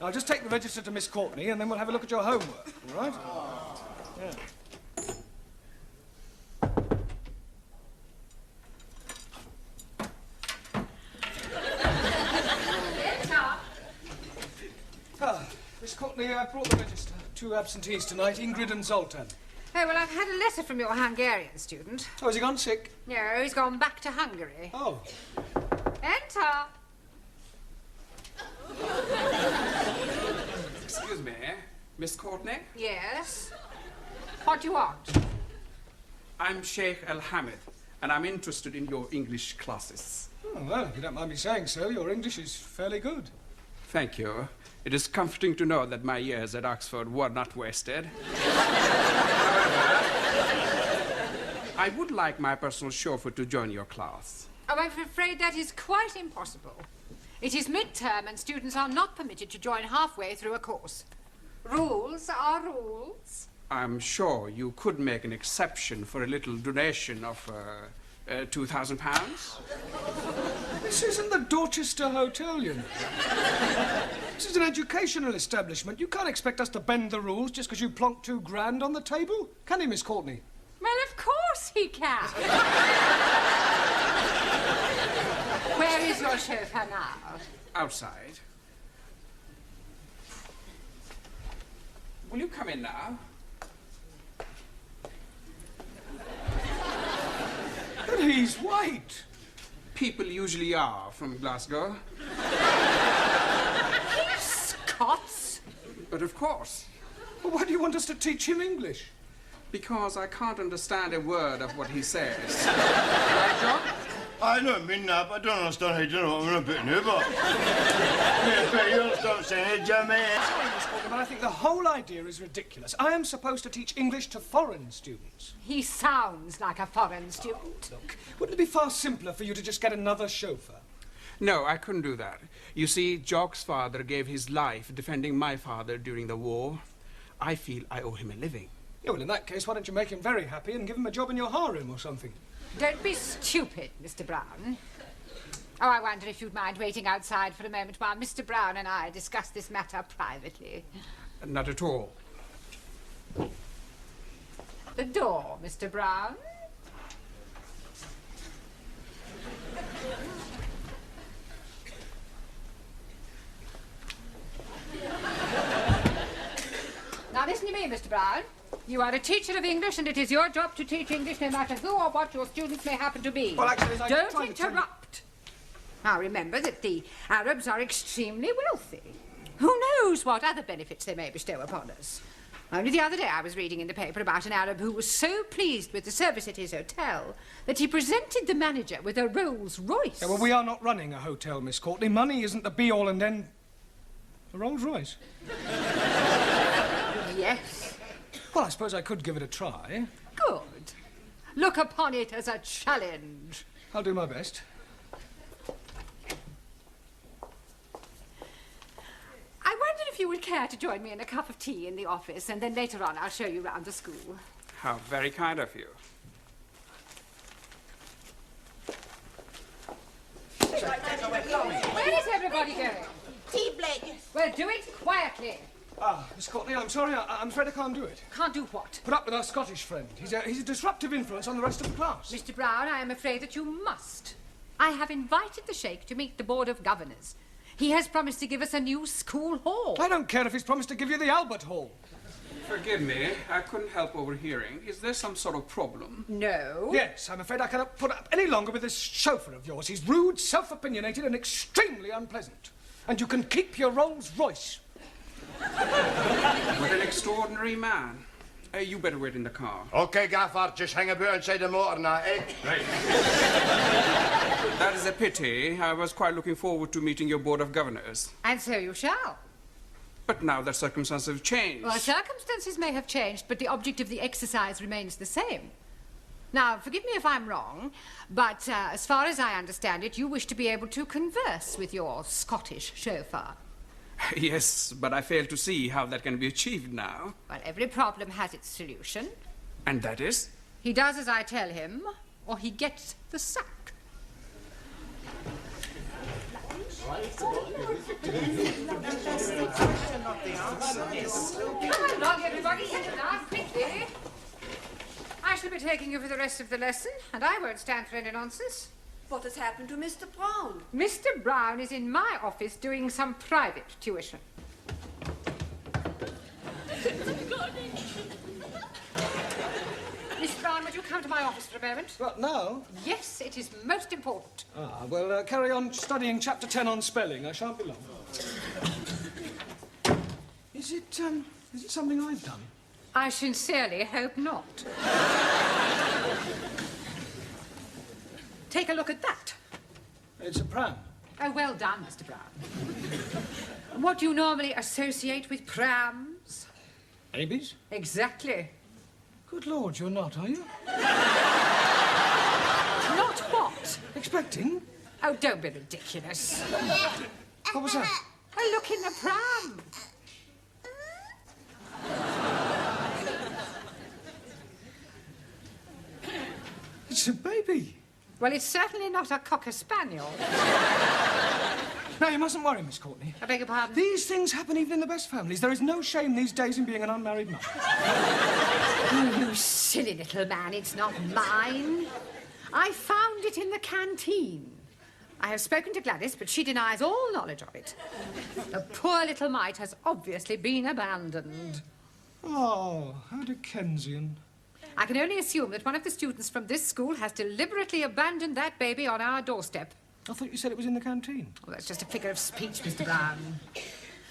I'll just take the register to Ms Courtney and then we'll have a look at your homework, all right? Yeah. Miss Courtney, I brought the register. 2 absentees tonight, Ingrid and Zoltan. Oh, well, I've had a letter from your Hungarian student. Oh, has he gone sick? No, he's gone back to Hungary. Oh. Enter. Excuse me, Miss Courtney? Yes? What do you want? I'm Sheikh Al-Hamid, and I'm interested in your English classes. Oh, well, if you don't mind me saying so, your English is fairly good. Thank you. It is comforting to know that my years at Oxford were not wasted. I would like my personal chauffeur to join your class. Oh, I'm afraid that is quite impossible. It is midterm and students are not permitted to join halfway through a course. Rules are rules. I'm sure you could make an exception for a little donation of £2,000. This isn't the Dorchester Hotel, you know. This is an educational establishment. You can't expect us to bend the rules just because you plonked £2,000 on the table. Can he, Miss Courtney? Well, of course he can. Where is your chauffeur now? Outside. Will you come in now? But he's white. People usually are from Glasgow. He's Scots. But of course. Well, why do you want us to teach him English? Because I can't understand a word of what he says. Right, John? I don't mean that, but I don't understand how you don't know what I'm a bit new about. You'll stop saying it, Jimmy. Sorry, Miss Courtney, but I think the whole idea is ridiculous. I am supposed to teach English to foreign students. He sounds like a foreign student. Look, wouldn't it be far simpler for you to just get another chauffeur? No, I couldn't do that. You see, Jock's father gave his life defending my father during the war. I feel I owe him a living. Yeah, well, in that case, why don't you make him very happy and give him a job in your harem or something? Don't be stupid, Mr. Brown. Oh, I wonder if you'd mind waiting outside for a moment while Mr. Brown and I discuss this matter privately. Not at all. The door, Mr. Brown. Now listen to me, Mr. Brown. You are a teacher of English, and it is your job to teach English no matter who or what your students may happen to be. Well, actually, don't interrupt. Now remember that the Arabs are extremely wealthy. Who knows what other benefits they may bestow upon us? Only the other day I was reading in the paper about an Arab who was so pleased with the service at his hotel that he presented the manager with a Rolls Royce. Yeah, well, we are not running a hotel, Miss Courtney. Money isn't the be-all and end... A Rolls Royce? Yes. Well, I suppose I could give it a try. Good. Look upon it as a challenge. I'll do my best. I wonder if you would care to join me in a cup of tea in the office, and then later on I'll show you round the school. How very kind of you. Where is everybody going? Tea, Blake. Well, do it quietly. Ah, Miss Courtney, I'm sorry. I'm afraid I can't do it. Can't do what? Put up with our Scottish friend. He's a disruptive influence on the rest of the class. Mr. Brown, I am afraid that you must. I have invited the Sheikh to meet the Board of Governors. He has promised to give us a new school hall. I don't care if he's promised to give you the Albert Hall. Forgive me, I couldn't help overhearing. Is there some sort of problem? No. Yes, I'm afraid I cannot put up any longer with this chauffeur of yours. He's rude, self-opinionated and extremely unpleasant. And you can keep your Rolls Royce. What an extraordinary man. You better wait in the car. OK, Gaffer, just hang about inside the motor now, eh? Right. That is a pity. I was quite looking forward to meeting your Board of Governors. And so you shall. But now that circumstances have changed. Well, circumstances may have changed, but the object of the exercise remains the same. Now, forgive me if I'm wrong, but as far as I understand it, you wish to be able to converse with your Scottish chauffeur. Yes, but I fail to see how that can be achieved now. Well, every problem has its solution. And that is? He does as I tell him, or he gets the sack. Come along, everybody, settle down quickly. I shall be taking you for the rest of the lesson, and I won't stand for any nonsense. What has happened to Mr. Brown? Mr. Brown is in my office doing some private tuition. Miss Brown, would you come to my office for a moment? What, now? Yes, it is most important. Ah, well, carry on studying chapter 10 on spelling. I shan't be long. Is it something I've done? I sincerely hope not. Take a look at that. It's a pram. Oh, well done, Mr. Brown. What do you normally associate with prams? Babies? Exactly. Good Lord, you're not, are you? Not what? Expecting? Oh, don't be ridiculous. What was that? A look in the pram. It's a baby. Well, it's certainly not a cocker spaniel. No, you mustn't worry, Miss Courtney. I beg your pardon? These things happen even in the best families. There is no shame these days in being an unmarried mother. Oh, you silly little man, it's not mine. I found it in the canteen. I have spoken to Gladys, but she denies all knowledge of it. The poor little mite has obviously been abandoned. Oh, how Dickensian. I can only assume that one of the students from this school has deliberately abandoned that baby on our doorstep. I thought you said it was in the canteen. Well, that's just a figure of speech, Mr. Brown.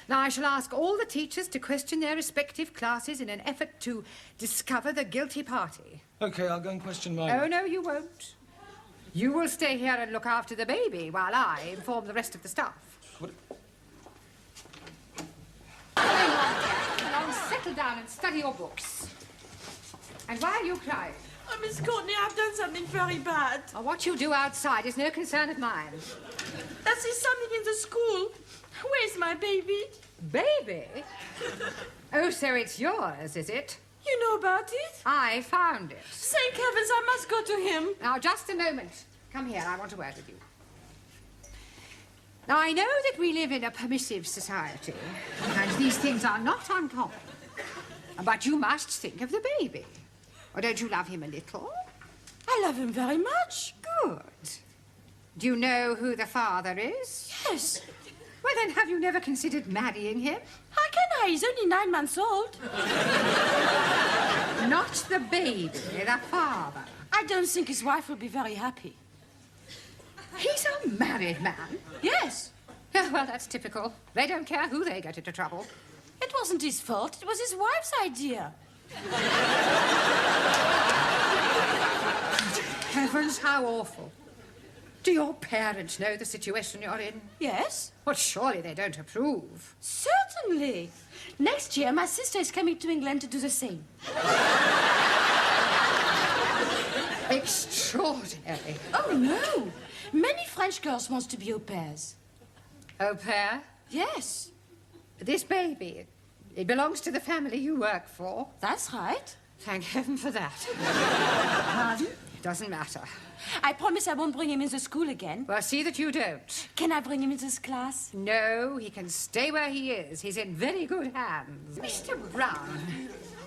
Now, I shall ask all the teachers to question their respective classes in an effort to discover the guilty party. OK, I'll go and question my... Oh, no, you won't. You will stay here and look after the baby while I inform the rest of the staff. What? Come on, settle down and study your books. And why are you crying? Oh, Miss Courtney, I've done something very bad. Oh, what you do outside is no concern of mine. There's something in the school. Where's my baby? Baby? Oh, so it's yours, is it? You know about it? I found it. Thank heavens, I must go to him. Now, just a moment. Come here, I want a word with you. Now, I know that we live in a permissive society, and these things are not uncommon. But you must think of the baby. Or don't you love him a little? I love him very much. Good. Do you know who the father is? Yes. Well, then, have you never considered marrying him? How can I? He's only 9 months old. Not the baby, the father. I don't think his wife will be very happy. He's a married man? Yes. Oh, well, that's typical. They don't care who they get into trouble. It wasn't his fault. It was his wife's idea. Heavens, how awful. Do your parents know the situation you're in? Yes. Well, surely they don't approve. Certainly. Next year, my sister is coming to England to do the same. Extraordinary. Oh, no. Many French girls want to be au pairs. Au pair? Yes. This baby, it belongs to the family you work for. That's right. Thank heaven for that. Pardon? It doesn't matter. I promise I won't bring him in the school again. Well, see that you don't. Can I bring him in this class? No, he can stay where he is. He's in very good hands. Mr. Brown,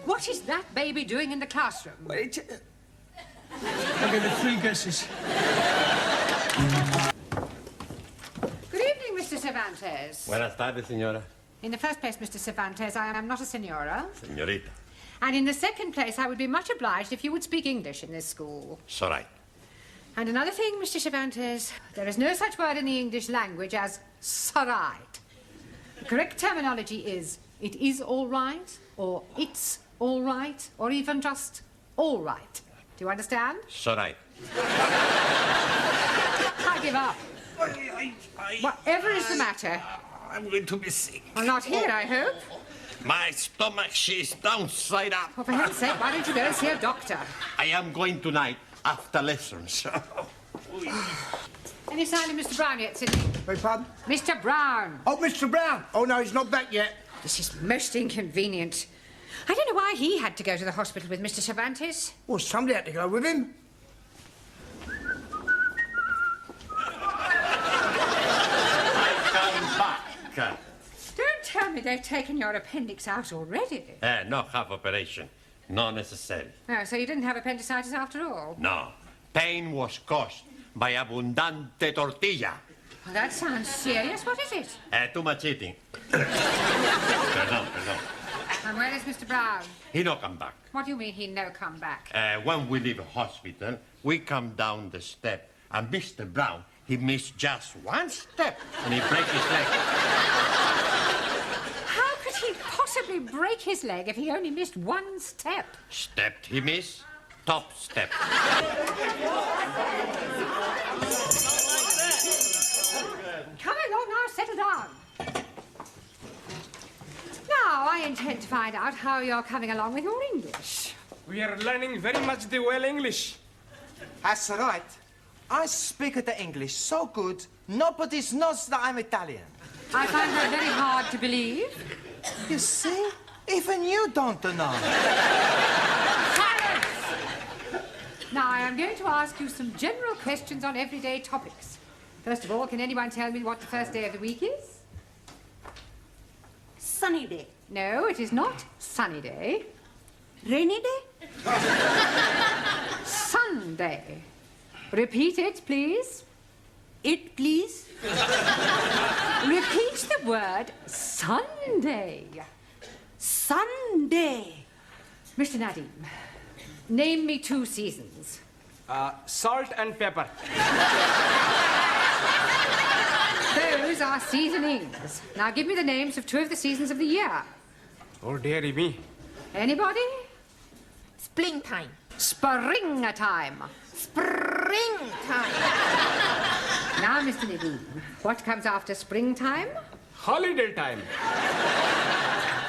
what is that baby doing in the classroom? Wait. I'll give it 3 guesses. Good evening, Mr. Cervantes. Buenas tardes, señora. In the first place, Mr. Cervantes, I am not a senora. Señorita. And in the second place, I would be much obliged if you would speak English in this school. It's all right. And another thing, Mr. Cervantes, there is no such word in the English language as "sorright." The correct terminology is "it is all right," or "it's all right," or even just "all right." Do you understand? It's all right. I give up. Whatever is the matter? I'm going to be sick. Well, not here, I hope. My stomach, she's downside up. Well, for heaven's sake, why don't you go and see a doctor? I am going tonight after lessons. Any sign of Mr. Brown yet, Sidney? Beg pardon? Mr. Brown. Oh, Mr. Brown. Oh, no, he's not back yet. This is most inconvenient. I don't know why he had to go to the hospital with Mr. Cervantes. Well, somebody had to go with him. I come back. Don't tell me they've taken your appendix out already. No half operation. Not necessary. Oh, so you didn't have appendicitis after all? No. Pain was caused by abundante tortilla. Well, that sounds serious. What is it? Too much eating. Perdón. And where is Mr. Brown? He no come back. What do you mean he no come back? When we leave hospital, we come down the step, and Mr. Brown, he missed just one step, and he break his leg. How could he possibly break his leg if he only missed one step? Stepped he miss, top step. Come along now, settle down. Now, I intend to find out how you're coming along with your English. We are learning very much the well English. That's right. I speak the English so good, nobody knows that I'm Italian. I find that very hard to believe. You see? Even you don't know. Silence! Now, I am going to ask you some general questions on everyday topics. First of all, can anyone tell me what the first day of the week is? Sunny day. No, it is not sunny day. Rainy day? Sunday. Repeat it, please. It, please. Repeat the word Sunday. Sunday. Mr. Nadim, name me 2 seasons. Salt and pepper. Those are seasonings. Now give me the names of 2 of the seasons of the year. Oh, dearie me. Anybody? Springtime. Springtime. Springtime. Now, Mr. Nadim, what comes after springtime? Holiday time.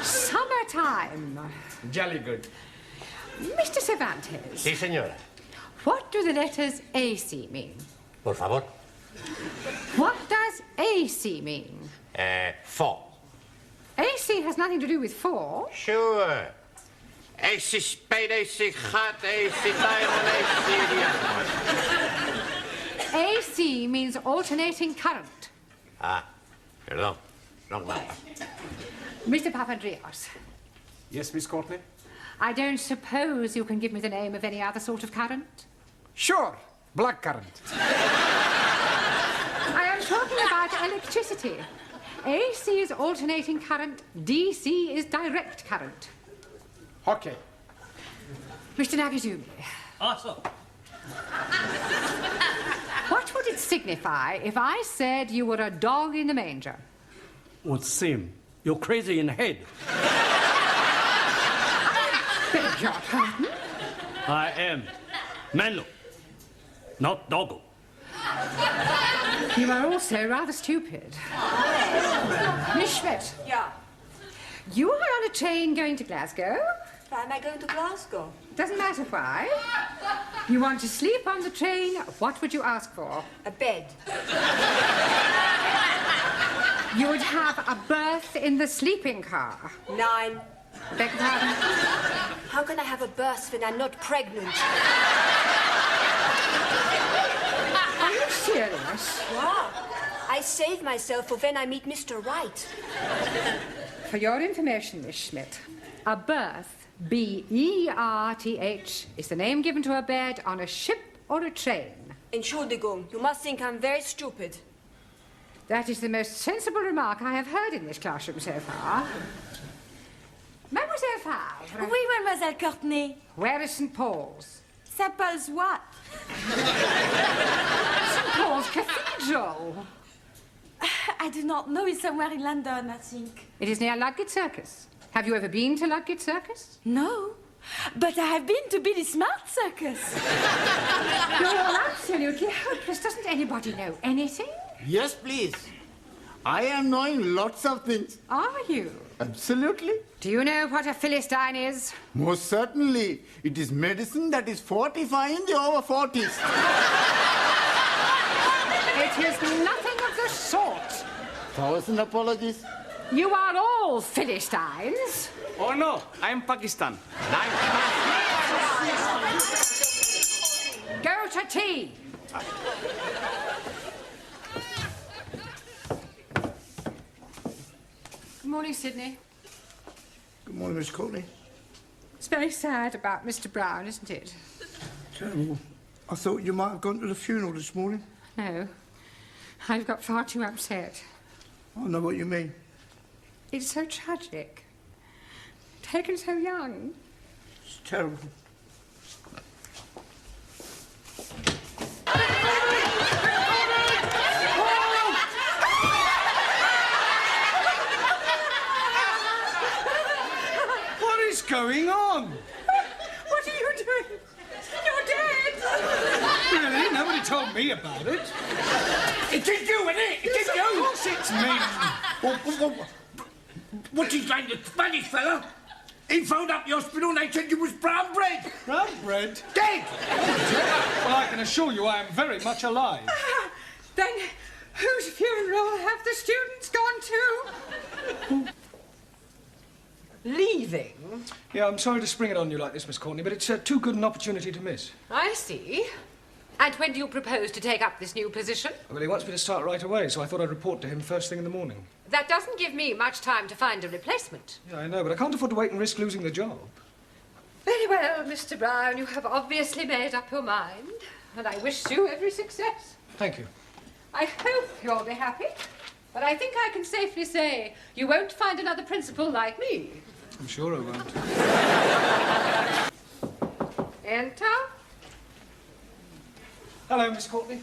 Summertime. Jolly good. Mr. Cervantes, Sí, señora. what do the letters AC mean? Por favor. What does AC mean? 4. AC has nothing to do with 4. Sure. AC spade, AC hot, AC diamond, AC... AC means alternating current. Perdón. Wrong one. Mr. Papandreou, Yes, Ms Courtney? I don't suppose you can give me the name of any other sort of current? Sure. Black currant. I am talking about electricity. AC is alternating current, DC is direct current. Okay. Mr. Nagazumi, Also, what would it signify if I said you were a dog in the manger? would seem you're crazy in the head. Beg your pardon? I am Manlo, not Doggo. You are also rather stupid. Miss Schmidt, Yeah. you are on a train going to Glasgow. Why am I going to Glasgow? Doesn't matter why. You want to sleep on the train, what would you ask for? A bed. You would have a berth in the sleeping car. 9. Beg your pardon? How can I have a birth when I'm not pregnant? Are you serious? Wow. I save myself for when I meet Mr. Right. For your information, Miss Schmidt, a berth, B-E-R-T-H, is the name given to a bed on a ship or a train. Entschuldigung, you must think I'm very stupid. That is the most sensible remark I have heard in this classroom so far. Mademoiselle Favre, Oui, Mademoiselle Courtney. where is St. Paul's? St. Paul's what? St. Paul's Cathedral. I do not know. It's somewhere in London, I think. It is near Ludgate Circus. Have you ever been to Ludgate Circus? No. But I have been to Billy Smart Circus. You're all absolutely hopeless. Doesn't anybody know anything? Yes, please. I am knowing lots of things. Are you? Absolutely. Do you know what a philistine is? Most certainly. It is medicine that is fortifying the over 40s. It is nothing of the sort. 1,000 apologies. You are all philistines. Oh, no. I'm Pakistan. Go to tea. Good morning, Sidney. Good morning, Miss Courtney. It's very sad about Mr. Brown, isn't it? Terrible. I thought you might have gone to the funeral this morning. No. I've got far too upset. I know what you mean. It's so tragic. Taken so young. It's terrible. What is going on? What are you doing? You're dead! Really? Nobody told me about it. It is you, isn't it? It is you! Of course it's me. What's his name, the Spanish fella? He phoned up the hospital and they said you was brown bread. Brown bread? Dead! Well, I can assure you I am very much alive. Then whose funeral have the students gone to? Leaving? Yeah, I'm sorry to spring it on you like this, Miss Courtney, but it's too good an opportunity to miss. I see. And when do you propose to take up this new position? Well, he wants me to start right away, so I thought I'd report to him first thing in the morning. That doesn't give me much time to find a replacement. Yeah, I know, but I can't afford to wait and risk losing the job. Very well, Mr. Brown. You have obviously made up your mind, and I wish you every success. Thank you. I hope you'll be happy, but I think I can safely say you won't find another principal like me. I'm sure I won't. Enter. Hello, Miss Courtney.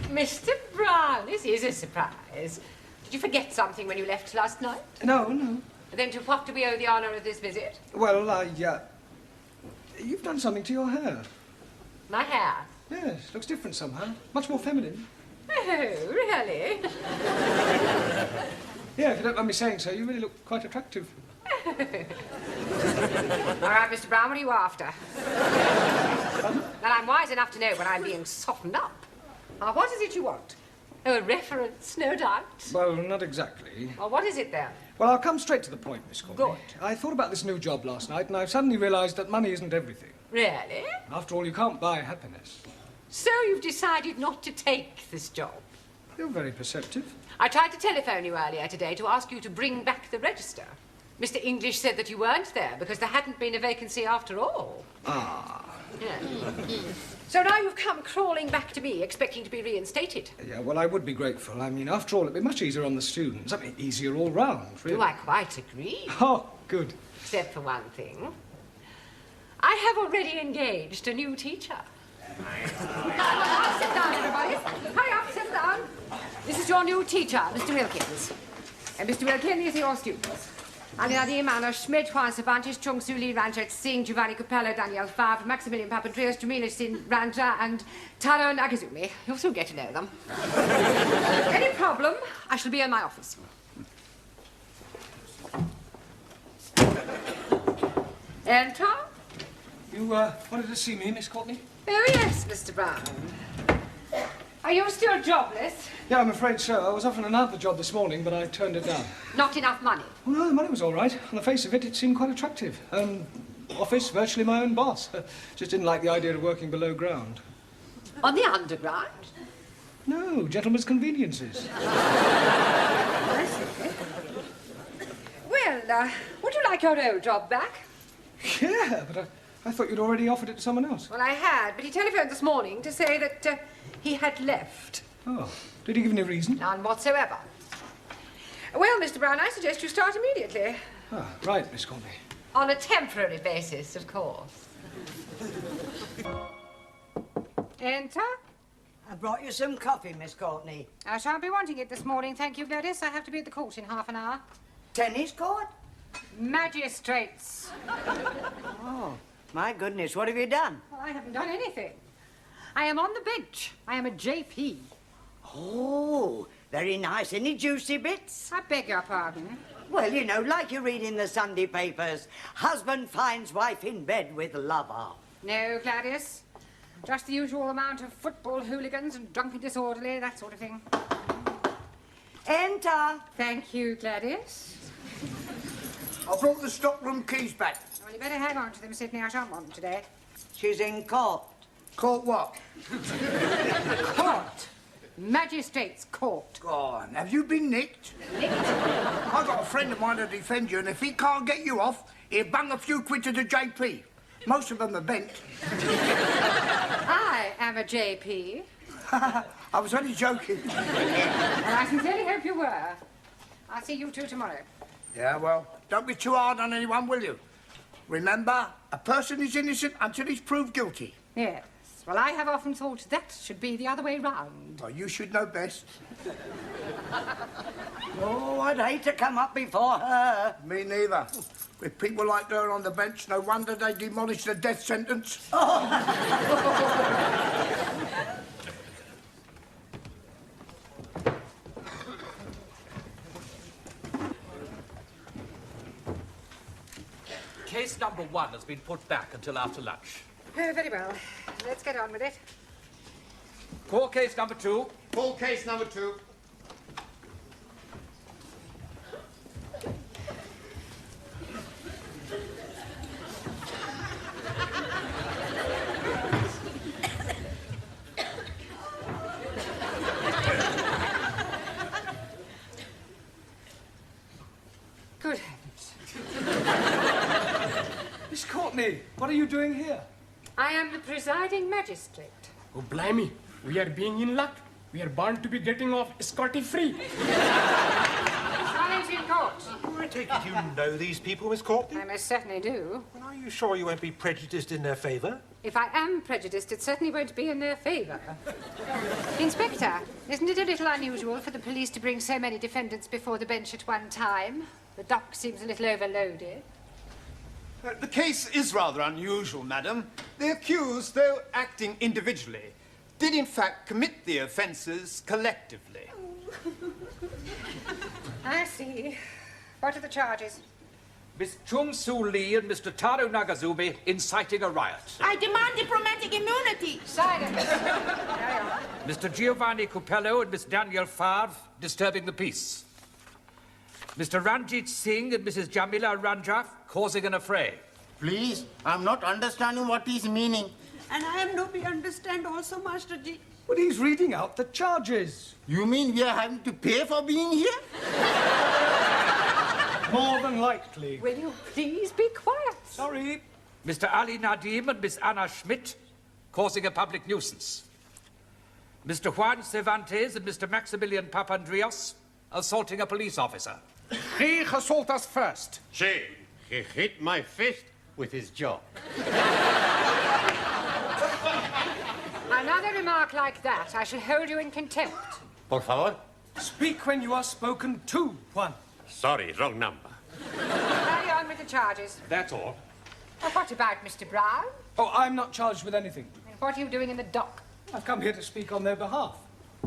Mr. Brown, this is a surprise. Did you forget something when you left last night? No, no. Then to what do we owe the honour of this visit? Well, you've done something to your hair. My hair? Yes, looks different somehow. Much more feminine. Oh, really? Yeah, if you don't mind me saying so, you really look quite attractive. All right, Mr. Brown, what are you after? Well, I'm wise enough to know when I'm being softened up. Now, what is it you want? Oh, a reference, no doubt. Well, not exactly. Well, what is it, then? Well, I'll come straight to the point, Miss Courtney. Good. I thought about this new job last night, and I've suddenly realised that money isn't everything. Really? After all, you can't buy happiness. So you've decided not to take this job? You're very perceptive. I tried to telephone you earlier today to ask you to bring back the register. Mr. English said that you weren't there because there hadn't been a vacancy after all. Ah. Yeah. So now you've come crawling back to me, expecting to be reinstated. Yeah, well, I would be grateful. I mean, after all, it'd be much easier on the students. I mean, easier all round, really. Do I quite agree? Oh, good. Except for one thing. I have already engaged a new teacher. Sit down, everybody. Hurry up, sit down. This is your new teacher, Mr. Wilkins. And Mr. Wilkins is your student. Alina Manor, Schmidt, Juan Cervantes, Chung Su Lee, Ranjit Singh, Giovanni Capella, Daniel Favre, Maximilian Papandreou, Jamila Sin Ranja, and Taro Nagazumi. You'll soon get to know them. Any problem, I shall be in my office. Enter. You wanted to see me, Miss Courtney? Oh, yes, Mr. Brown. Are you still jobless? Yeah, I'm afraid so. I was offered another job this morning, but I turned it down. Not enough money? Well, no, the money was all right. On the face of it, it seemed quite attractive. Office, virtually my own boss. Just didn't like the idea of working below ground. On the underground? No, gentlemen's conveniences. I see. Well, would you like your old job back? Yeah, but I thought you'd already offered it to someone else. Well, I had, but he telephoned this morning to say that he had left. Oh, did he give any reason? None whatsoever. Well, Mr. Brown, I suggest you start immediately. Ah, right, Miss Courtney. On a temporary basis, of course. Enter. I brought you some coffee, Miss Courtney. I shan't be wanting it this morning, thank you, Gladys. I have to be at the court in half an hour. Tennis court? Magistrates. Oh, my goodness, what have you done? Well, I haven't done anything. I am on the bench. I am a JP. Oh, very nice. Any juicy bits? I beg your pardon. Well, you know, like you read in the Sunday papers, husband finds wife in bed with lover. No, Gladys. Just the usual amount of football hooligans and drunken disorderly, that sort of thing. Enter. Thank you, Gladys. I brought the stockroom keys back. Well, you better hang on to them, Sidney. I shan't want them today. She's in court. Court what? Court. Magistrates' court. Go on, have you been nicked? I've got a friend of mine to defend you, and if he can't get you off, he'll bung a few quid to the JP. Most of them are bent. I am a JP. I was only joking. Well, I sincerely hope you were. I'll see you two tomorrow. Yeah, well, don't be too hard on anyone, will you? Remember, a person is innocent until he's proved guilty. Yes. Well, I have often thought that should be the other way round. Well, you should know best. Oh, I'd hate to come up before her. Me neither. With people like her on the bench, no wonder they demolished the death sentence. Case number 1 has been put back until after lunch. Oh, very well. Let's get on with it. Call case number 2. Call case number 2. Good heavens. Miss Courtney, what are you doing here? I am the presiding magistrate. Oh, blimey. We are being in luck. We are bound to be getting off scotty-free. Silence in court. I take it you know these people, Miss Courtney? I most certainly do. Well, are you sure you won't be prejudiced in their favour? If I am prejudiced, it certainly won't be in their favour. Inspector, isn't it a little unusual for the police to bring so many defendants before the bench at one time? The dock seems a little overloaded. The case is rather unusual, madam. The accused, though acting individually, did in fact commit the offences collectively. I see. What are the charges? Miss Chung Soo Lee and Mr. Taro Nagazumi inciting a riot. I demand diplomatic immunity. Silence. Carry on. Mr. Giovanni Cupello and Miss Danielle Favre disturbing the peace. Mr. Ranjit Singh and Mrs. Jamila Ranjaf causing an affray. Please, I'm not understanding what he's meaning. And I am nobody understand also, Master Ji. But he's reading out the charges. You mean we are having to pay for being here? More than likely. Will you please be quiet? Sorry. Mr. Ali Nadim and Miss Anna Schmidt causing a public nuisance. Mr. Juan Cervantes and Mr. Maximilian Papandreou assaulting a police officer. He assaulted us first. See, he hit my fist with his jaw. Another remark like that, I shall hold you in contempt. Por favor. Speak when you are spoken to, Juan. Sorry, wrong number. Carry on with the charges. That's all. Well, what about Mr. Brown? Oh, I'm not charged with anything. And what are you doing in the dock? I've come here to speak on their behalf.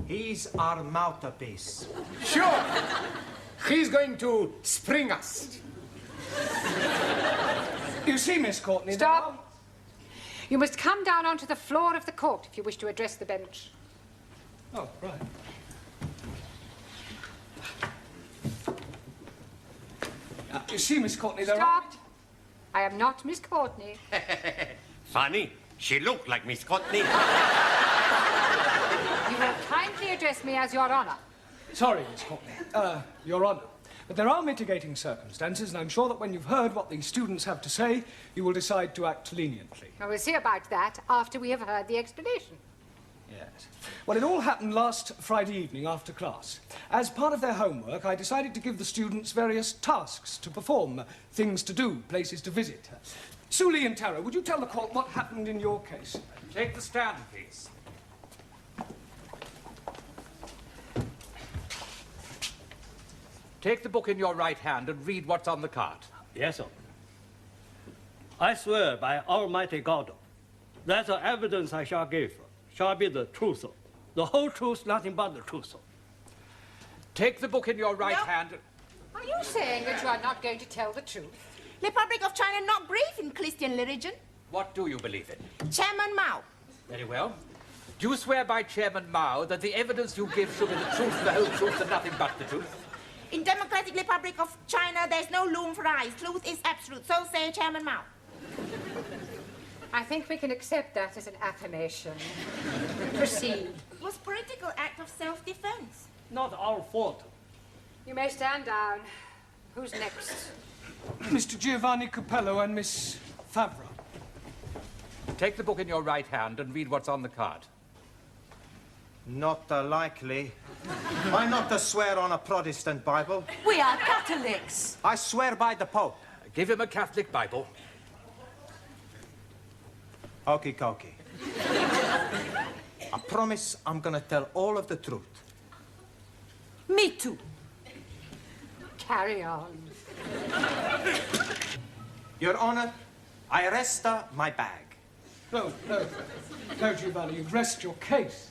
He's our mouthpiece. Sure. He's going to spring us. You see, Miss Courtney... Stop. You must come down onto the floor of the court if you wish to address the bench. Oh, right. You see, Miss Courtney, there Stop. I am not Miss Courtney. Funny. She looked like Miss Courtney. You will kindly address me as Your Honour. Sorry, Miss Courtney. Your Honour. But there are mitigating circumstances, and I'm sure that when you've heard what the students have to say, you will decide to act leniently. Well, we'll see about that after we have heard the explanation. Yes. Well, it all happened last Friday evening after class. As part of their homework, I decided to give the students various tasks to perform, things to do, places to visit. Suli and Tara, would you tell the court what happened in your case? Take the stand, please. Take the book in your right hand and read what's on the card. Yes, sir. I swear by Almighty God that the evidence I shall give shall be the truth, the whole truth, nothing but the truth. Take the book in your right hand. Are you saying that you are not going to tell the truth? Republic of China not believe in Christian religion. What do you believe in? Chairman Mao. Very well. Do you swear by Chairman Mao that the evidence you give shall be the truth, the whole truth, and nothing but the truth? In Democratic Republic of China, there's no room for lies. Truth is absolute. So say Chairman Mao. I think we can accept that as an affirmation. Proceed. It was political act of self-defense. Not our fault. You may stand down. Who's next? Mr. Giovanni Capello and Miss Favre. Take the book in your right hand and read what's on the card. Not likely. I not swear on a Protestant Bible. We are Catholics. I swear by the Pope. Give him a Catholic Bible. Okie dokie. I promise I'm gonna tell all of the truth. Me too. Carry on. Your Honor, I arrest my bag. No, Giovanni, you rest your case.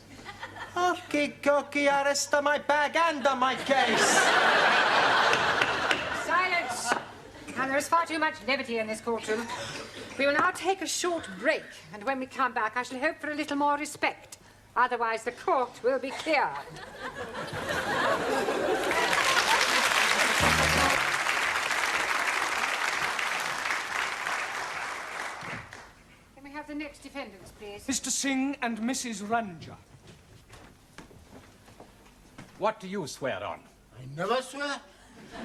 Okie dokie, I arrest my bag and my case. Silence! And there is far too much levity in this courtroom. We will now take a short break, and when we come back, I shall hope for a little more respect. Otherwise, the court will be clear. Can we have the next defendants, please? Mr. Singh and Mrs. Ranja. What do you swear on? I never swear.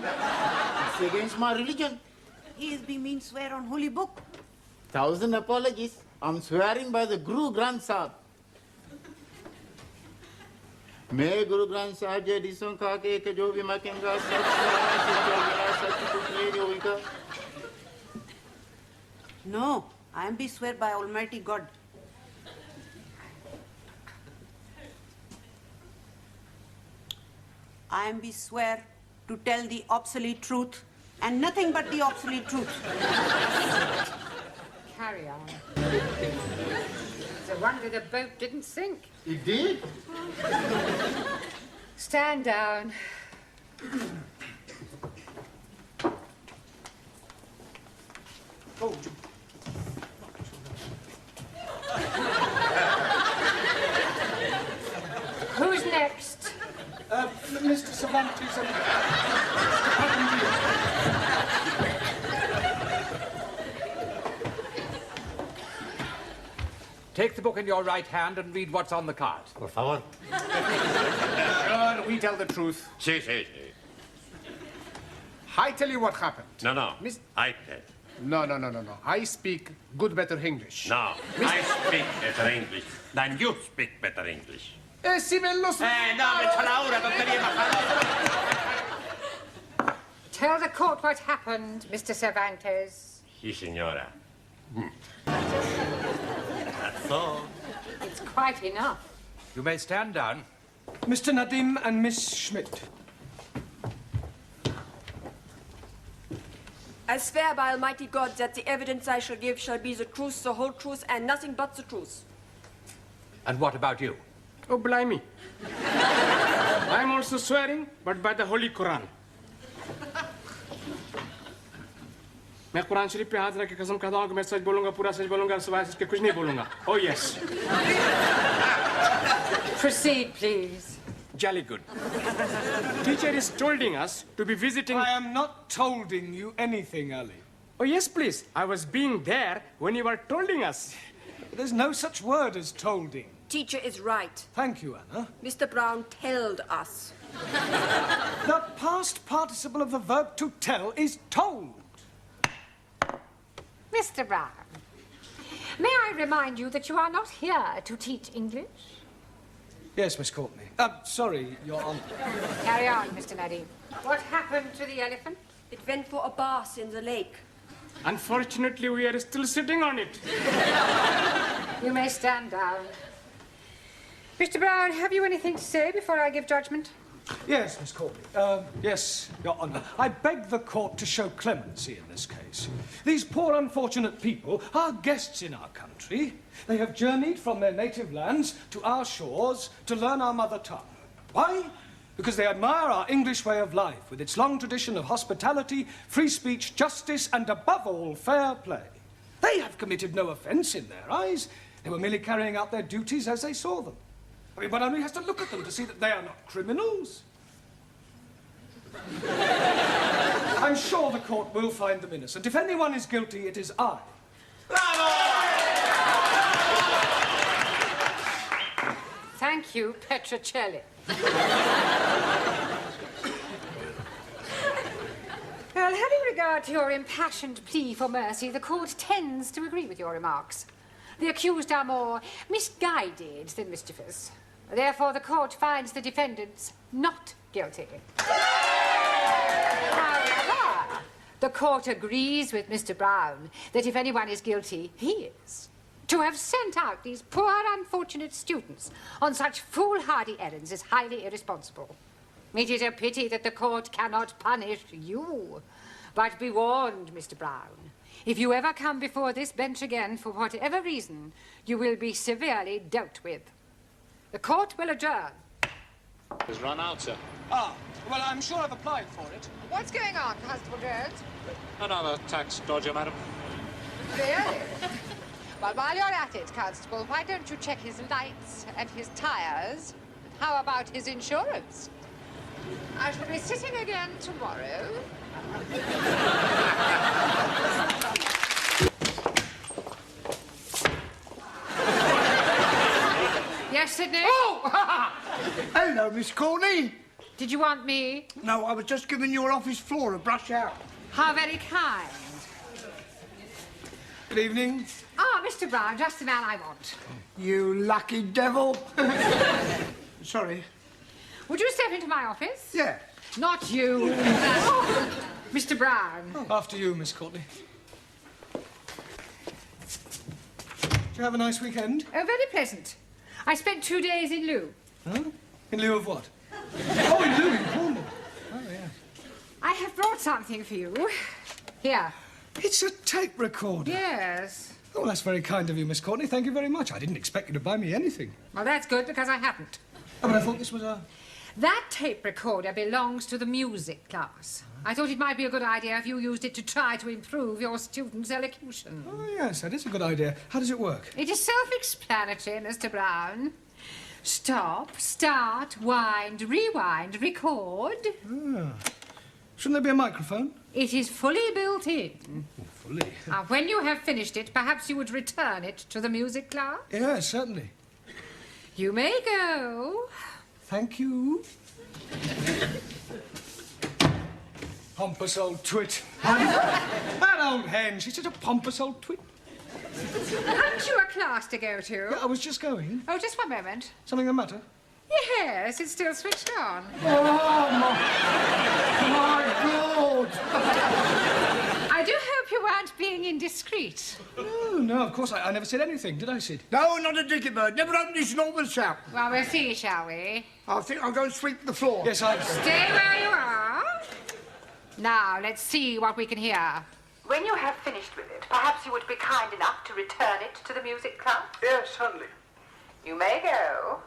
It's against my religion. He is being mean swear on holy book. 1,000 apologies. I'm swearing by the Guru Granth Sahib. मैं गुरु ग्रंथ साहब जी हदीसों का के एक जो भी मैं कहूँगा सच No, I am be swear by Almighty God. I am be swear to tell the obsolete truth and nothing but the obsolete truth. Carry on. It's a wonder the boat didn't sink. It did? Stand down. Oh, Who's next? Mr. Cervantes and Take the book in your right hand and read what's on the card. Por favor. We tell the truth. Sí, sí, sí. I tell you what happened. No. Miss- I tell. No. I speak good, better English. No, I speak better English than you speak better English. Si me lo so- Tell the court what happened, Mr. Cervantes. Sí, señora. That's all. It's quite enough. You may stand down. Mr. Nadim and Miss Schmidt. I swear by Almighty God that the evidence I shall give shall be the truth, the whole truth, and nothing but the truth. And what about you? Oh, blimey. I'm also swearing, but by the Holy Quran. मैं कुरान शरीफ पे हाथ रख के कसम खाता हूँ कि मैं सच बोलूँगा, पूरा सच बोलूँगा, सिवाय सच के कुछ नहीं बोलूँगा. Oh, yes. Proceed, please. Jolly good. Teacher is tolding us to be visiting... I am not tolding you anything, Ali. Oh, yes, please. I was being there when you were tolding us. There's no such word as tolding. Teacher is right. Thank you, Anna. Mr. Brown told us. The past participle of the verb to tell is told. Mr. Brown, may I remind you that you are not here to teach English? Yes, Miss Courtney. Sorry, Your Honor. Carry on, Mr. Nadim. What happened to the elephant? It went for a bath in the lake. Unfortunately, we are still sitting on it. You may stand down. Mr. Brown, have you anything to say before I give judgment? Yes, Miss Courtney. Yes, Your Honor. I beg the court to show clemency in this case. These poor unfortunate people are guests in our country. They have journeyed from their native lands to our shores to learn our mother tongue. Why? Because they admire our English way of life, with its long tradition of hospitality, free speech, justice, and above all, fair play. They have committed no offence in their eyes. They were merely carrying out their duties as they saw them. I mean, one only has to look at them to see that they are not criminals. I'm sure the court will find them innocent. If anyone is guilty, it is I. Bravo! Thank you, Petrocelli. Well, having regard to your impassioned plea for mercy, the court tends to agree with your remarks. The accused are more misguided than mischievous. Therefore, the court finds the defendants not guilty. However, the court agrees with Mr. Brown that if anyone is guilty, he is. To have sent out these poor, unfortunate students on such foolhardy errands is highly irresponsible. It is a pity that the court cannot punish you. But be warned, Mr. Brown. If you ever come before this bench again, for whatever reason, you will be severely dealt with. The court will adjourn. Has run out, sir. Ah, well, I'm sure I've applied for it. What's going on, Constable Jones? Another tax dodger, madam. Really? Well, while you're at it, Constable, why don't you check his lights and his tires? How about his insurance? I shall be sitting again tomorrow. Yes, Sidney? Oh! Hello, Miss Courtney. Did you want me? No, I was just giving your office floor a brush out. How very kind. Good evening. Ah, Mr. Brown, just the man I want. You lucky devil. Sorry. Would you step into my office? Yeah. Not you. Mr. Brown. Oh, after you, Miss Courtney. Did you have a nice weekend? Oh, very pleasant. I spent 2 days in lieu. Huh? In lieu of what? Oh, in lieu in Cornwall. Oh, yeah. I have brought something for you. Here. It's a tape recorder. Yes. Oh, that's very kind of you, Miss Courtney. Thank you very much. I didn't expect you to buy me anything. Well, that's good, because I haven't. Oh, but I thought this was a... That tape recorder belongs to the music class. I thought it might be a good idea if you used it to try to improve your students' elocution. Oh, yes, that is a good idea. How does it work? It is self-explanatory, Mr. Brown. Stop, start, wind, rewind, record. Ah. Shouldn't there be a microphone? It is fully built in. Oh, fully? Now, when you have finished it, perhaps you would return it to the music class? Yes, certainly. You may go. Thank you. Pompous old twit. That old hen, she's such a pompous old twit. Haven't you a class to go to? Yeah, I was just going. Oh, just 1 moment. Something the matter? Yes, it's still switched on. Oh, my God! I do hope you weren't being indiscreet. Oh, no, of course, I never said anything, did I, Sid? No, not a dicky bird. Never opened his normal shout. Well, we'll see, shall we? I think I'll go and sweep the floor. Yes, I... Stay where you are. Now, let's see what we can hear. When you have finished with it, perhaps you would be kind enough to return it to the music class? Yes, certainly. You may go.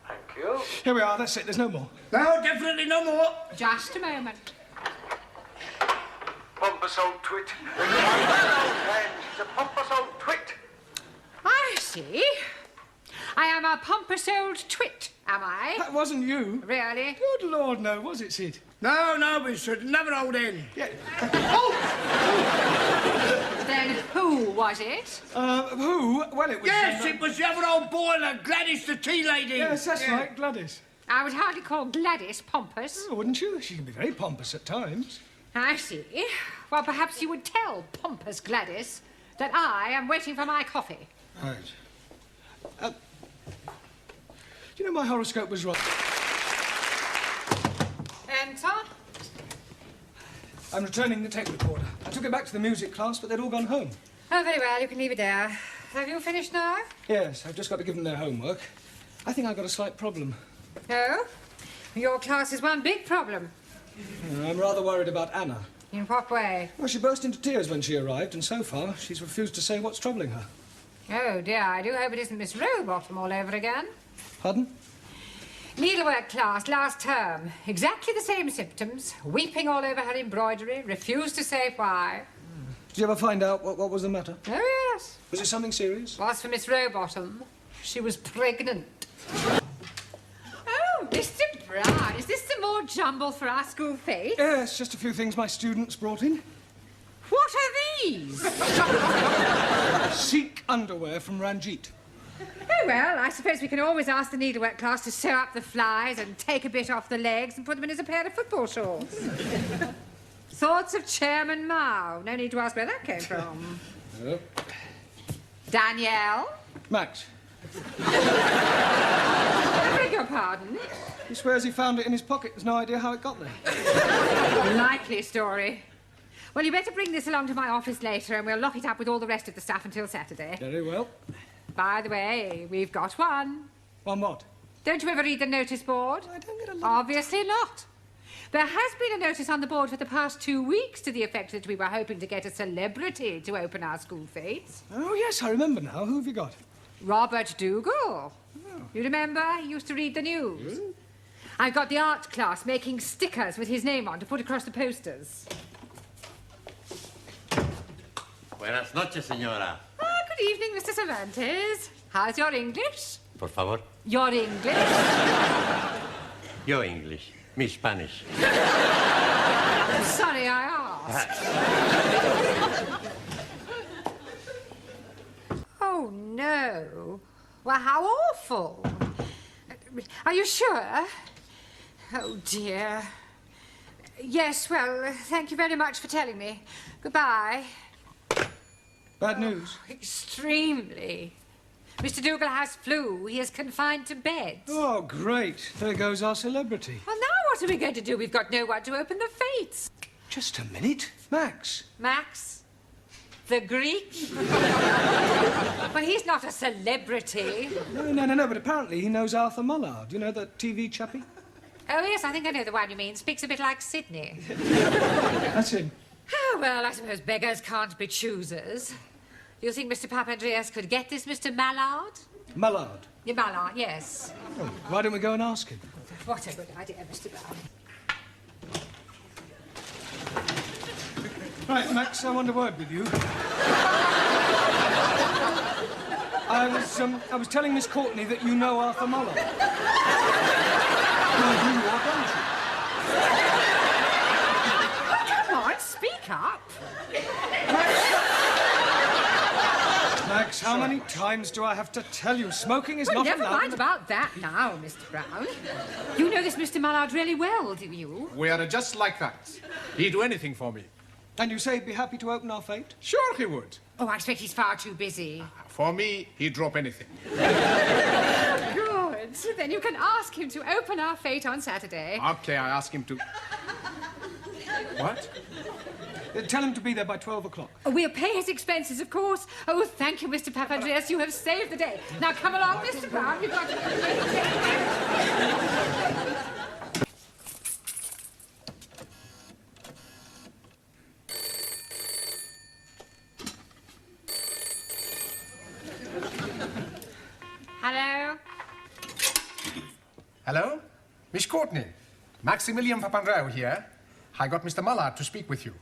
Thank you. Here we are, that's it, there's no more. No, definitely no more. Just a moment. Pompous old twit. She's a pompous old twit. I see. I am a pompous old twit, am I? That wasn't you. Really? Good Lord, no, was it, Sid? No, mister, another old hen. Yeah. Then who was it? Who? Well, it was... Yes, it was the other old boiler, Gladys, the tea lady. Yes, that's right, Gladys. I would hardly call Gladys pompous. Oh, wouldn't you? She can be very pompous at times. I see. Well, perhaps you would tell pompous Gladys that I am waiting for my coffee. Right. You know, my horoscope was wrong. Enter. I'm returning the tape recorder. I took it back to the music class, but they'd all gone home. Oh, very well. You can leave it there. Have you finished now? Yes, I've just got to give them their homework. I think I've got a slight problem. Oh? Your class is one big problem. I'm rather worried about Anna. In what way? Well, she burst into tears when she arrived, and so far, she's refused to say what's troubling her. Oh, dear. I do hope it isn't Miss Rowbottom all over again. Pardon? Needlework class, last term. Exactly the same symptoms. Weeping all over her embroidery. Refused to say why. Did you ever find out what was the matter? Oh, yes. Was it something serious? Was for Miss Rowbottom. She was pregnant. Oh, Mr. Brown, is this some more jumble for our school fete? Yes, just a few things my students brought in. What are these? Sikh underwear from Ranjit. Oh, Oh, well, I suppose we can always ask the needlework class to sew up the flies and take a bit off the legs and put them in as a pair of football shorts. Thoughts of Chairman Mao. No need to ask where that came from. Danielle? Max. I beg your pardon? He swears he found it in his pocket. There's no idea how it got there. Likely story. Well, you better bring this along to my office later and we'll lock it up with all the rest of the stuff until Saturday. Very well. By the way, we've got one. One what? Don't you ever read the notice board? I don't get a lot. Obviously not. There has been a notice on the board for the past 2 weeks to the effect that we were hoping to get a celebrity to open our school fetes. Oh, yes, I remember now. Who have you got? Robert Dougal. Oh. You remember? He used to read the news. Mm. I've got the art class making stickers with his name on to put across the posters. Buenas noches, señora. Good evening, Mr. Cervantes. How's your English? Por favor. Your English? Your English. Mi Spanish. Sorry, I asked. Oh, no. Well, how awful. Are you sure? Oh, dear. Yes, well, thank you very much for telling me. Goodbye. Bad news? Oh, extremely. Mr. Dougal has flu. He is confined to bed. Oh, great. There goes our celebrity. Well, now what are we going to do? We've got no one to open the fates. Just a minute. Max. Max? The Greek? Well, he's not a celebrity. No, but apparently he knows Arthur Mullard. You know, that TV chappie? Oh, yes, I think I know the one you mean. Speaks a bit like Sydney. That's him. Oh, well, I suppose beggars can't be choosers. Do you think Mr. Papandreas could get this Mr. Mallard? Mullard? Yeah, Mallard, yes. Oh, why don't we go and ask him? What a good idea, Mr. Brown. Right, Max, I want a word with you. I was telling Ms Courtney that you know Arthur Mullard. No, you are, don't you? Come on, speak up. Max, how many times do I have to tell you? Smoking is not never allowed. mind about that now, Mr. Brown. You know this Mr. Mallard really well, do you? We are just like that. He'd do anything for me. And you say he'd be happy to open our fate? Sure he would. Oh, I expect he's far too busy. For me, he'd drop anything. Good. Then you can ask him to open our fate on Saturday. Okay, I ask him to... What? Tell him to be there by 12 o'clock. We'll pay his expenses, of course. Oh, thank you, Mr. Papandreas. You have saved the day. Now, come along, Mr. Brown. You've got to... Hello? Hello? Ms Courtney. Maximilian Papandreou here. I got Mr. Mullard to speak with you.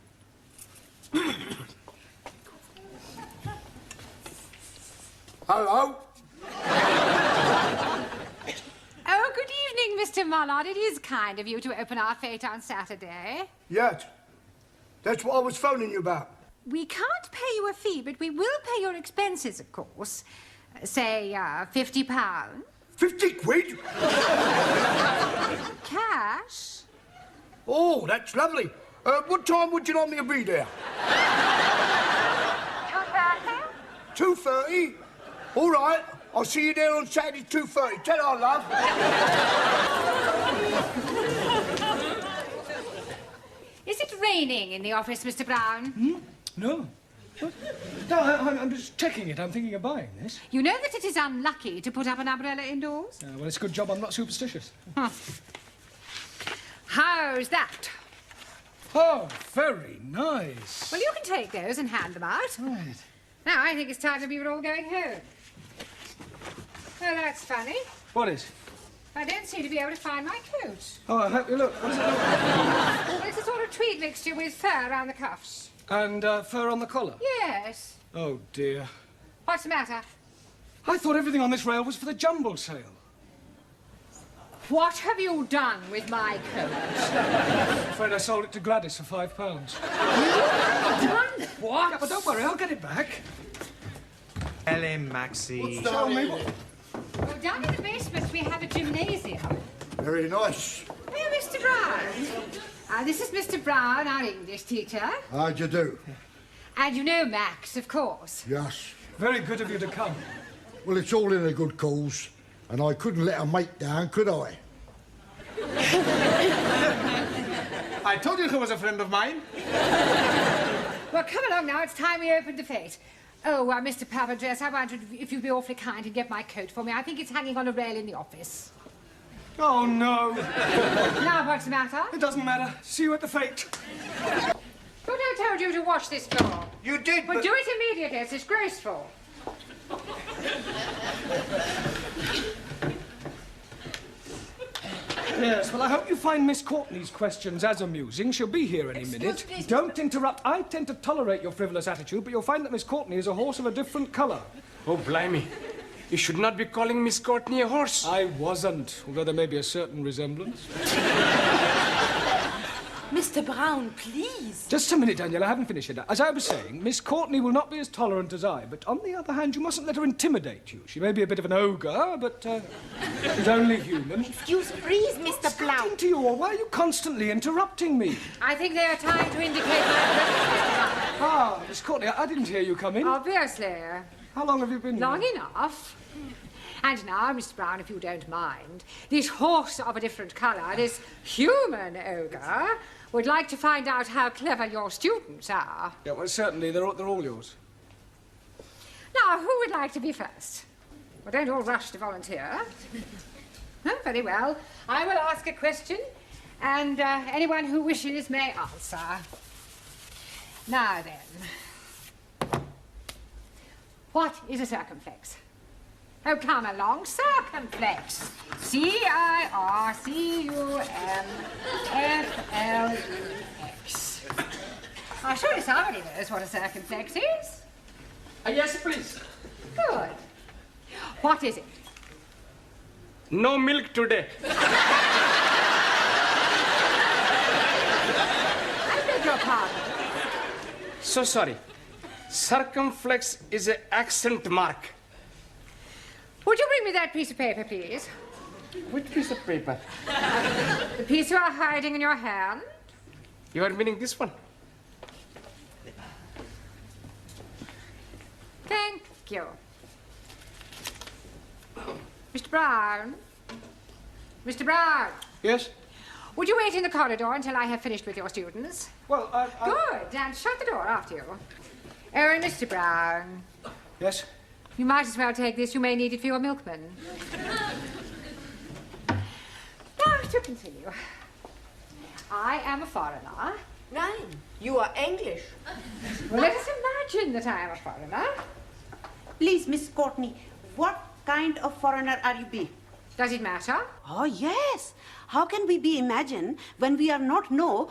Hello? Oh, good evening, Mr. Mullard. It is kind of you to open our fete on Saturday. Yes. That's what I was phoning you about. We can't pay you a fee, but we will pay your expenses, of course. Say, £50. 50 quid? Cash? Oh, that's lovely. What time would you like me to be there? 2:30? 2:30? All right. I'll see you there on Saturday, 2:30. Tell her, love. Is it raining in the office, Mr. Brown? No. What? No, I'm just checking it. I'm thinking of buying this. You know that it is unlucky to put up an umbrella indoors? Well, it's a good job I'm not superstitious. How's that? Oh, very nice. Well, you can take those and hand them out. Right. Now, I think it's time that we were all going home. Oh, that's funny. What is? I don't seem to be able to find my coat. Oh, I hope you look. What does it look like? Well, it's a sort of tweed mixture with fur around the cuffs. And fur on the collar? Yes. Oh, dear. What's the matter? I thought everything on this rail was for the jumble sale. What have you done with my coat? I'm afraid I sold it to Gladys for £5. Done what? Yeah, but don't worry, I'll get it back. Tell him, Maxie. Tell me. down in the basement we have a gymnasium. Very nice. Oh, Mr. Brown. This is Mr. Brown, our English teacher. How'd you do? And you know Max, of course. Yes. Very good of you to come. Well, it's all in a good cause, and I couldn't let a mate down, could I? I told you he was a friend of mine. Well, come along now. It's time we opened the fete. Oh, Mr. Papandreou, I wondered if you'd be awfully kind and get my coat for me. I think it's hanging on a rail in the office. Oh, no. Now, what's the matter? It doesn't matter. See you at the fete. But I told you to wash this floor. You did, Well, but... do it immediately. It's disgraceful. Yes, well, I hope you find Miss Courtney's questions as amusing. She'll be here any minute. Please. Don't interrupt. I tend to tolerate your frivolous attitude, but you'll find that Miss Courtney is a horse of a different colour. Oh, blimey. You should not be calling Miss Courtney a horse. I wasn't, although there may be a certain resemblance. Mr. Brown, please. Just a minute, Daniel, I haven't finished yet. As I was saying, Miss Courtney will not be as tolerant as I, but on the other hand, you mustn't let her intimidate you. She may be a bit of an ogre, but she's only human. Excuse, please, Mr. Brown. To you, or why are you constantly interrupting me? I think they are trying to indicate my presence. Ah, Miss Courtney, I didn't hear you come in. Obviously. How long have you been Long here? enough. And now, Mr. Brown, if you don't mind, this horse of a different colour, this human ogre, would like to find out how clever your students are. Yeah, well, certainly, they're all yours. Now, who would like to be first? Well, don't all rush to volunteer. Oh, very well. I will ask a question, and anyone who wishes may answer. Now then, what is a circumflex? Oh, come along, circumflex. C-I-R-C-U-M-F-L-E-X. Oh, surely somebody knows what a circumflex is. Yes, please. Good. What is it? No milk today. I beg your pardon. So sorry. Circumflex is an accent mark. Would you bring me that piece of paper, please? Which piece of paper? The piece you are hiding in your hand? You are meaning this one? Thank you. Mr. Brown? Mr. Brown? Yes? Would you wait in the corridor until I have finished with your students? Well, Good, and shut the door after you. Oh, and Mr. Brown. Yes? You might as well take this. You may need it for your milkman. Now, to continue. I am a foreigner. Nein, you are English. Well, let us imagine that I am a foreigner. Please, Miss Courtney, what kind of foreigner are you be? Does it matter? Oh, yes. How can we be imagined when we are not know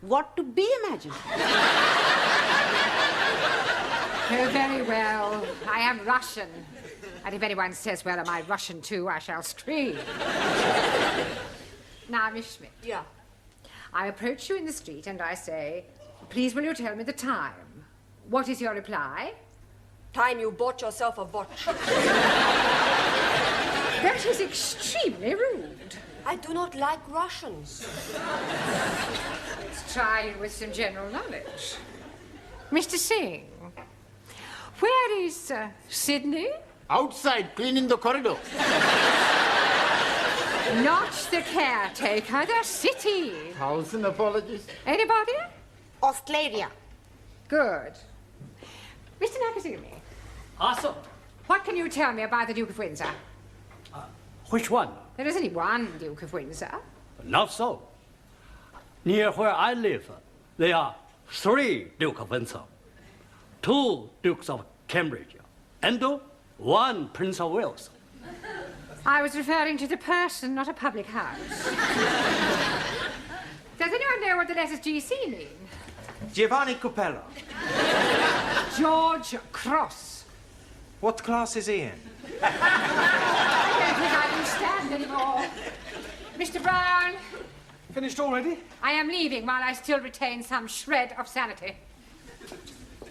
what to be imagined? Oh, very well. I am Russian. And if anyone says, well, am I Russian too, I shall scream. Now, Miss Schmidt. Yeah. I approach you in the street and I say, please will you tell me the time? What is your reply? Time you bought yourself a watch. That is extremely rude. I do not like Russians. Let's try it with some general knowledge. Mr. Singh, where is Sydney? Outside, cleaning the corridor. Not the caretaker, the city. 1,000 apologies. Anybody? Australia. Good. Mr. Nakazumi. Awesome. What can you tell me about the Duke of Windsor? Which one? There is only one Duke of Windsor. Not so. Near where I live, there are 3 Duke of Windsor, 2 Dukes of Cambridge, and 1 Prince of Wales. I was referring to the person, not a public house. Does anyone know what the letters GC mean? Giovanni Cupello. George Cross. What class is he in? I don't think I can stand anymore. Mr. Brown. Finished already? I am leaving while I still retain some shred of sanity.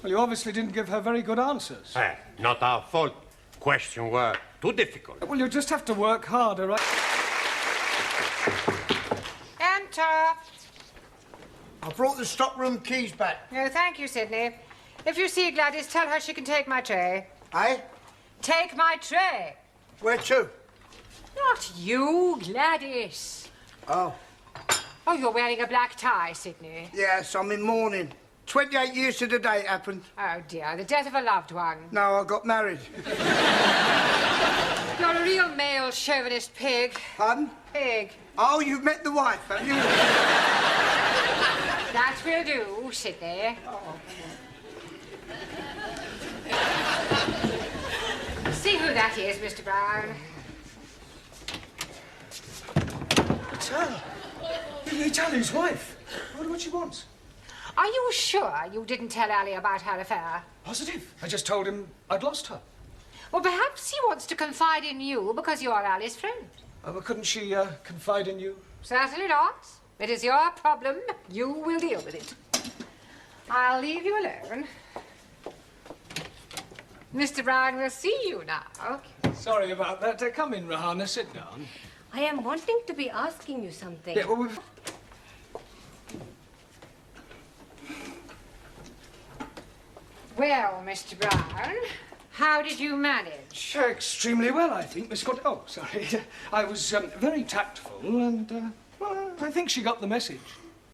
Well, you obviously didn't give her very good answers. Not our fault. Question were too difficult. Well, you'll just have to work harder, right? Enter. I brought the stockroom keys back. No, thank you, Sidney. If you see Gladys, tell her she can take my tray. Eh? Take my tray. Where to? Not you, Gladys. Oh. Oh, you're wearing a black tie, Sidney. Yes, I'm in mourning. 28 years to the day it happened. Oh, dear, the death of a loved one. No, I got married. You're a real male chauvinist pig. Pardon? Pig. Oh, you've met the wife, have you? That will do, Sidney. See who that is, Mr. Brown. It's Ali's wife. I wonder what she wants. Are you sure you didn't tell Ali about her affair? Positive. I just told him I'd lost her. Well, perhaps he wants to confide in you because you're Ali's friend. Oh, well, couldn't she confide in you? Certainly not. It is your problem. You will deal with it. I'll leave you alone. Mr. Brown will see you now. Sorry about that. Come in, Rahana. Sit down. I am wanting to be asking you something. Yeah, well, we've... Well, Mr. Brown, how did you manage? Extremely well, I think, Miss Courtney. Oh, sorry. I was very tactful and, well, I think she got the message.